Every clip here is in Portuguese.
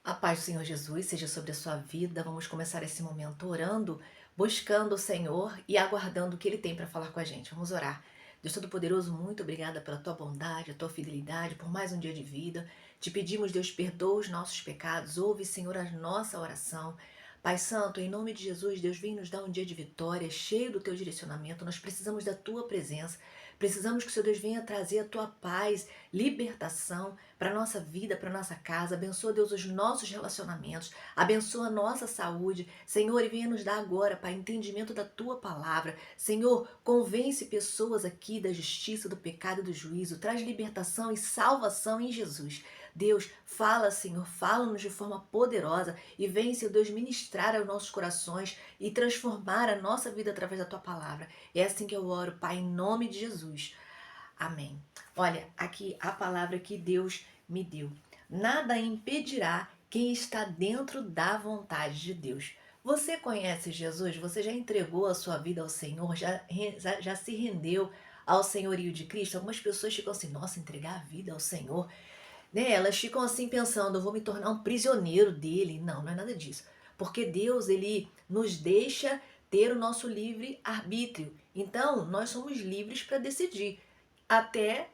A paz do Senhor Jesus seja sobre a sua vida. Vamos começar esse momento orando, buscando o Senhor e aguardando o que Ele tem para falar com a gente. Vamos orar. Deus Todo-Poderoso, muito obrigada pela tua bondade, a tua fidelidade, por mais um dia de vida. Te pedimos, Deus, perdoa os nossos pecados. Ouve, Senhor, a nossa oração. Pai Santo, em nome de Jesus, Deus, vem nos dar um dia de vitória, cheio do teu direcionamento. Nós precisamos da tua presença. Precisamos que o Senhor Deus venha trazer a tua paz, libertação para a nossa vida, para a nossa casa. Abençoa, Deus, os nossos relacionamentos. Abençoa a nossa saúde. Senhor, e venha nos dar agora, Pai, entendimento da tua palavra. Senhor, convence pessoas aqui da justiça, do pecado e do juízo. Traz libertação e salvação em Jesus. Deus, fala, Senhor, fala-nos de forma poderosa e vem, Senhor Deus, ministrar aos nossos corações e transformar a nossa vida através da tua palavra. É assim que eu oro, Pai, em nome de Jesus. Amém. Olha, aqui a palavra que Deus me deu. Nada impedirá quem está dentro da vontade de Deus. Você conhece Jesus? Você já entregou a sua vida ao Senhor? Já se rendeu ao senhorio de Cristo? Algumas pessoas ficam assim, nossa, entregar a vida ao Senhor, né? Elas ficam assim pensando, eu vou me tornar um prisioneiro dele. Não, não é nada disso. Porque Deus, ele nos deixa ter o nosso livre arbítrio. Então, nós somos livres para decidir até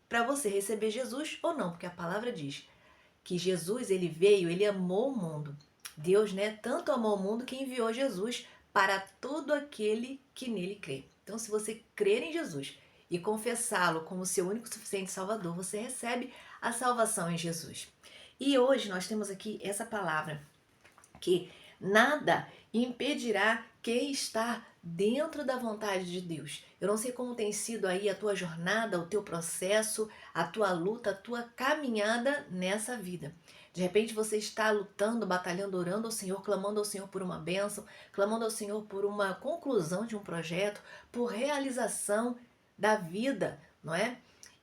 para você receber Jesus ou não, porque a palavra diz que Jesus, ele veio, ele amou o mundo. Deus, né, tanto amou o mundo que enviou Jesus para todo aquele que nele crê. Então, se você crer em Jesus e confessá-lo como seu único e suficiente Salvador, você recebe a salvação em Jesus. E hoje nós temos aqui essa palavra que nada impedirá quem está dentro da vontade de Deus. Eu não sei como tem sido aí a tua jornada, o teu processo, a tua luta, a tua caminhada nessa vida. De repente você está lutando, batalhando, orando ao Senhor, clamando ao Senhor por uma bênção, clamando ao Senhor por uma conclusão de um projeto, por realização da vida, não é?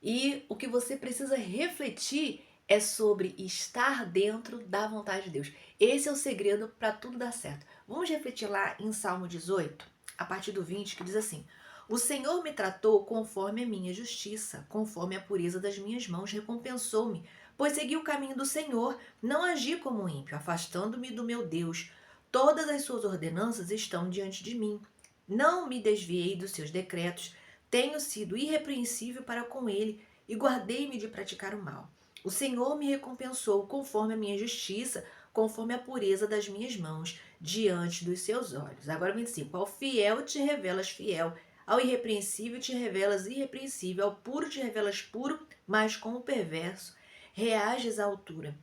E o que você precisa refletir é sobre estar dentro da vontade de Deus. Esse é o segredo para tudo dar certo. Vamos refletir lá em Salmo 18, a partir do 20, que diz assim: O Senhor me tratou conforme a minha justiça, conforme a pureza das minhas mãos recompensou-me, pois segui o caminho do Senhor, não agi como ímpio, afastando-me do meu Deus. Todas as suas ordenanças estão diante de mim. Não me desviei dos seus decretos, tenho sido irrepreensível para com ele e guardei-me de praticar o mal. O Senhor me recompensou conforme a minha justiça, conforme a pureza das minhas mãos, diante dos seus olhos. Agora 25. Ao fiel te revelas fiel, ao irrepreensível te revelas irrepreensível, ao puro te revelas puro, mas com o perverso reages à altura.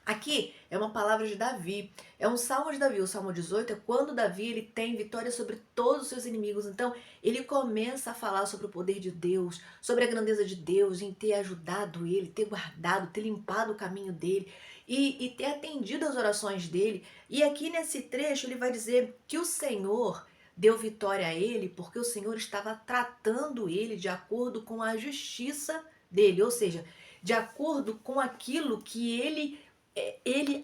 Aqui é uma palavra de Davi, é um salmo de Davi. O Salmo 18 é quando Davi ele tem vitória sobre todos os seus inimigos. Então ele começa a falar sobre o poder de Deus, sobre a grandeza de Deus, em ter ajudado ele, ter guardado, ter limpado o caminho dele e ter atendido às orações dele. E aqui nesse trecho ele vai dizer que o Senhor deu vitória a ele porque o Senhor estava tratando ele de acordo com a justiça dele, ou seja, de acordo com aquilo que ele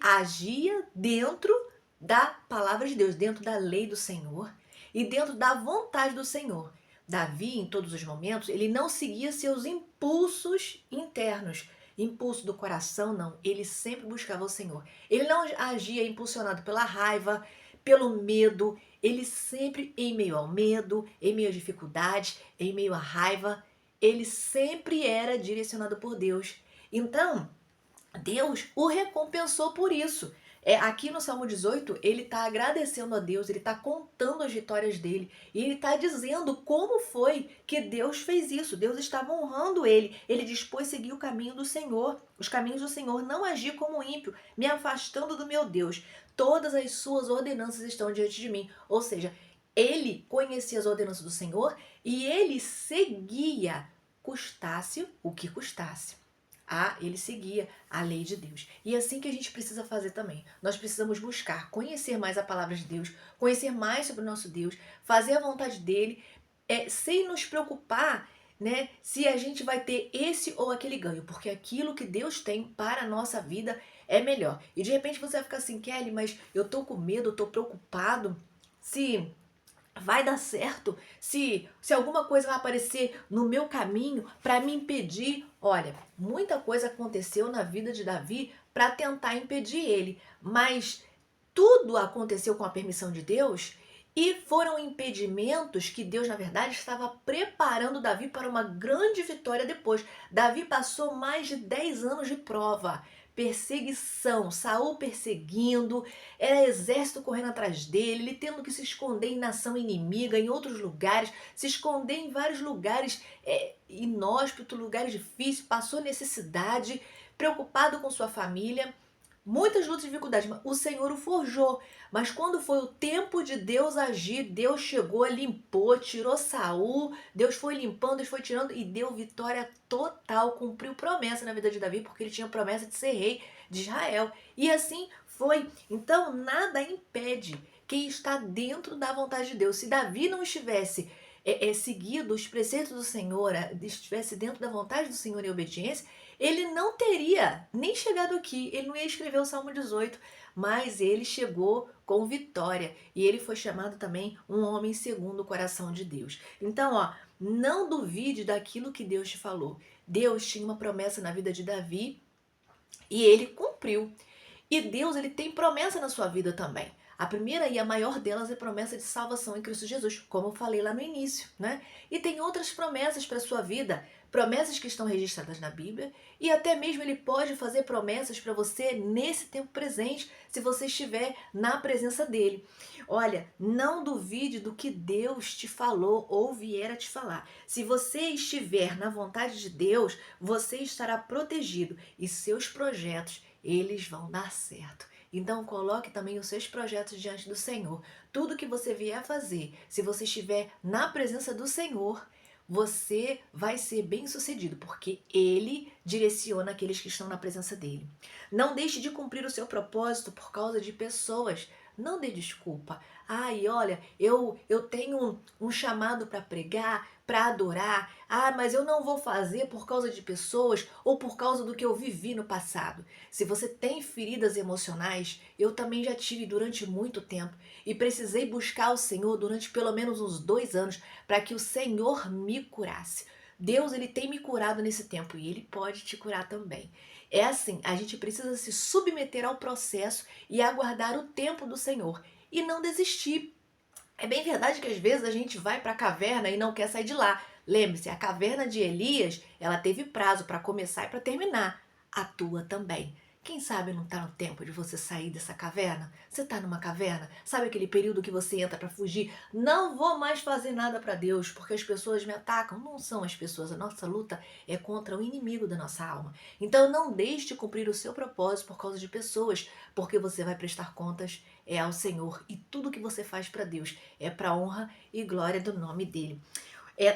agia dentro da palavra de Deus, dentro da lei do Senhor e dentro da vontade do Senhor. Davi, em todos os momentos, ele não seguia seus impulsos internos, impulso do coração, não. Ele sempre buscava o Senhor. Ele não agia impulsionado pela raiva, pelo medo. Ele sempre, em meio ao medo, em meio às dificuldades, em meio à raiva, ele sempre era direcionado por Deus. Então, Deus o recompensou por isso. Aqui no Salmo 18, ele está agradecendo a Deus, ele está contando as vitórias dele e ele está dizendo como foi que Deus fez isso. Deus estava honrando ele. Ele dispôs seguir o caminho do Senhor, os caminhos do Senhor, não agir como ímpio, me afastando do meu Deus. Todas as suas ordenanças estão diante de mim. Ou seja, ele conhecia as ordenanças do Senhor e ele seguia, custasse o que custasse. Ele seguia a lei de Deus. E é assim que a gente precisa fazer também. Nós precisamos buscar conhecer mais a palavra de Deus, conhecer mais sobre o nosso Deus, fazer a vontade dele, sem nos preocupar, né, se a gente vai ter esse ou aquele ganho, porque aquilo que Deus tem para a nossa vida é melhor. E de repente você vai ficar assim, Kelly, mas eu tô com medo, eu tô preocupado se vai dar certo, se alguma coisa vai aparecer no meu caminho para me impedir. Olha, muita coisa aconteceu na vida de Davi para tentar impedir ele. Mas tudo aconteceu com a permissão de Deus e foram impedimentos que Deus, na verdade, estava preparando Davi para uma grande vitória depois. Davi passou mais de 10 anos de prova, perseguição, Saul perseguindo, era exército correndo atrás dele, ele tendo que se esconder em nação inimiga, em outros lugares, se esconder em vários lugares inóspitos, lugares difíceis, passou necessidade, preocupado com sua família. Muitas lutas e dificuldades, mas o Senhor o forjou. Mas quando foi o tempo de Deus agir, Deus chegou, limpou, tirou Saul, Deus foi limpando, Deus foi tirando e deu vitória total, cumpriu promessa na vida de Davi, porque ele tinha promessa de ser rei de Israel. E assim foi. Então nada impede quem está dentro da vontade de Deus. Se Davi não estivesse seguido os preceitos do Senhor, estivesse dentro da vontade do Senhor em obediência, ele não teria nem chegado aqui, ele não ia escrever o Salmo 18, mas ele chegou com vitória e ele foi chamado também um homem segundo o coração de Deus. Então, não duvide daquilo que Deus te falou. Deus tinha uma promessa na vida de Davi e ele cumpriu. E Deus, ele tem promessa na sua vida também. A primeira e a maior delas é a promessa de salvação em Cristo Jesus, como eu falei lá no início, né? E tem outras promessas para a sua vida, promessas que estão registradas na Bíblia, e até mesmo ele pode fazer promessas para você nesse tempo presente, se você estiver na presença dele. Olha, não duvide do que Deus te falou ou vier a te falar. Se você estiver na vontade de Deus, você estará protegido e seus projetos, eles vão dar certo. Então coloque também os seus projetos diante do Senhor. Tudo que você vier a fazer, se você estiver na presença do Senhor, você vai ser bem-sucedido, porque Ele direciona aqueles que estão na presença dEle. Não deixe de cumprir o seu propósito por causa de pessoas. Não dê desculpa. Ai, olha, eu tenho um chamado para pregar, para adorar. Ah, mas eu não vou fazer por causa de pessoas ou por causa do que eu vivi no passado. Se você tem feridas emocionais, eu também já tive durante muito tempo e precisei buscar o Senhor durante pelo menos uns 2 anos para que o Senhor me curasse. Deus, ele tem me curado nesse tempo e ele pode te curar também. É assim, a gente precisa se submeter ao processo e aguardar o tempo do Senhor e não desistir. É bem verdade que às vezes a gente vai para a caverna e não quer sair de lá. Lembre-se, a caverna de Elias, ela teve prazo para começar e para terminar. A tua também. Quem sabe não está no tempo de você sair dessa caverna? Você está numa caverna? Sabe aquele período que você entra para fugir? Não vou mais fazer nada para Deus, porque as pessoas me atacam. Não são as pessoas, a nossa luta é contra o inimigo da nossa alma. Então não deixe de cumprir o seu propósito por causa de pessoas, porque você vai prestar contas ao Senhor e tudo que você faz para Deus é para honra e glória do nome dele.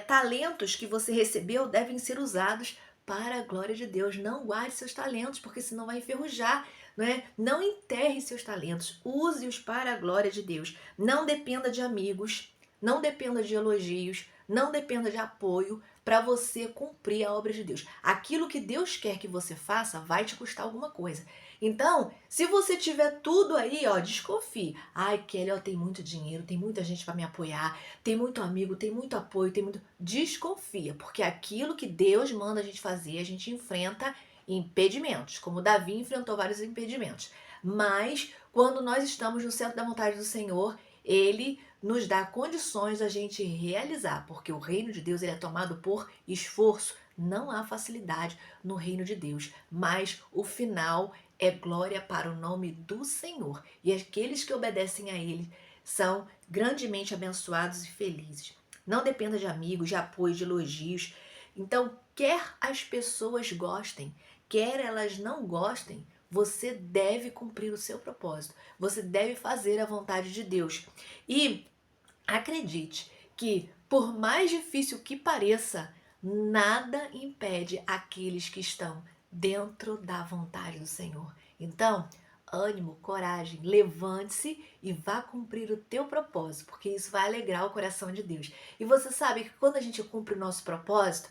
Talentos que você recebeu devem ser usados para a glória de Deus. Não guarde seus talentos, porque senão vai enferrujar, não é? Não enterre seus talentos, use-os para a glória de Deus. Não dependa de amigos, não dependa de elogios, não dependa de apoio para você cumprir a obra de Deus. Aquilo que Deus quer que você faça vai te custar alguma coisa. Então, se você tiver tudo aí, desconfie. Ai, Kelly, tem muito dinheiro, tem muita gente para me apoiar, tem muito amigo, tem muito apoio, tem muito... Desconfia, porque aquilo que Deus manda a gente fazer, a gente enfrenta impedimentos, como Davi enfrentou vários impedimentos. Mas, quando nós estamos no centro da vontade do Senhor, Ele nos dá condições da gente realizar, porque o reino de Deus ele é tomado por esforço. Não há facilidade no reino de Deus, mas o final é glória para o nome do Senhor. E aqueles que obedecem a Ele são grandemente abençoados e felizes. Não dependa de amigos, de apoio, de elogios. Então, quer as pessoas gostem, quer elas não gostem, você deve cumprir o seu propósito. Você deve fazer a vontade de Deus. E acredite que, por mais difícil que pareça, nada impede aqueles que estão dentro da vontade do Senhor. Então, ânimo, coragem, levante-se e vá cumprir o teu propósito, porque isso vai alegrar o coração de Deus. E você sabe que quando a gente cumpre o nosso propósito,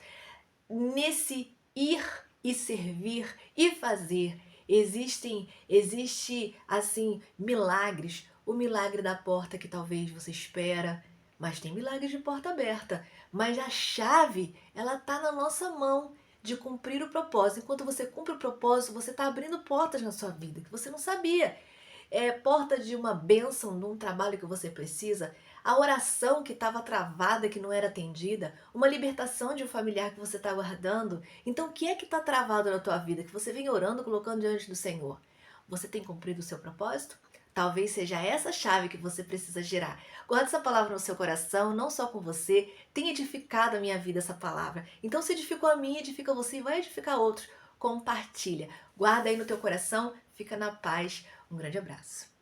nesse ir e servir e fazer, existe assim milagres. O milagre da porta que talvez você espera, mas tem milagres de porta aberta. Mas a chave, ela tá na nossa mão. de cumprir o propósito. Enquanto você cumpre o propósito, você está abrindo portas na sua vida que você não sabia. Porta de uma bênção num trabalho que você precisa, a oração que estava travada, que não era atendida, uma libertação de um familiar que você está guardando. Então, o que é que está travado na tua vida, que você vem orando, colocando diante do Senhor? Você tem cumprido o seu propósito? Talvez seja essa chave que você precisa girar. Guarde essa palavra no seu coração, não só com você. Tem edificado a minha vida essa palavra. Então, se edificou a mim, edifica você e vai edificar outros. Compartilha. Guarda aí no teu coração. Fica na paz. Um grande abraço.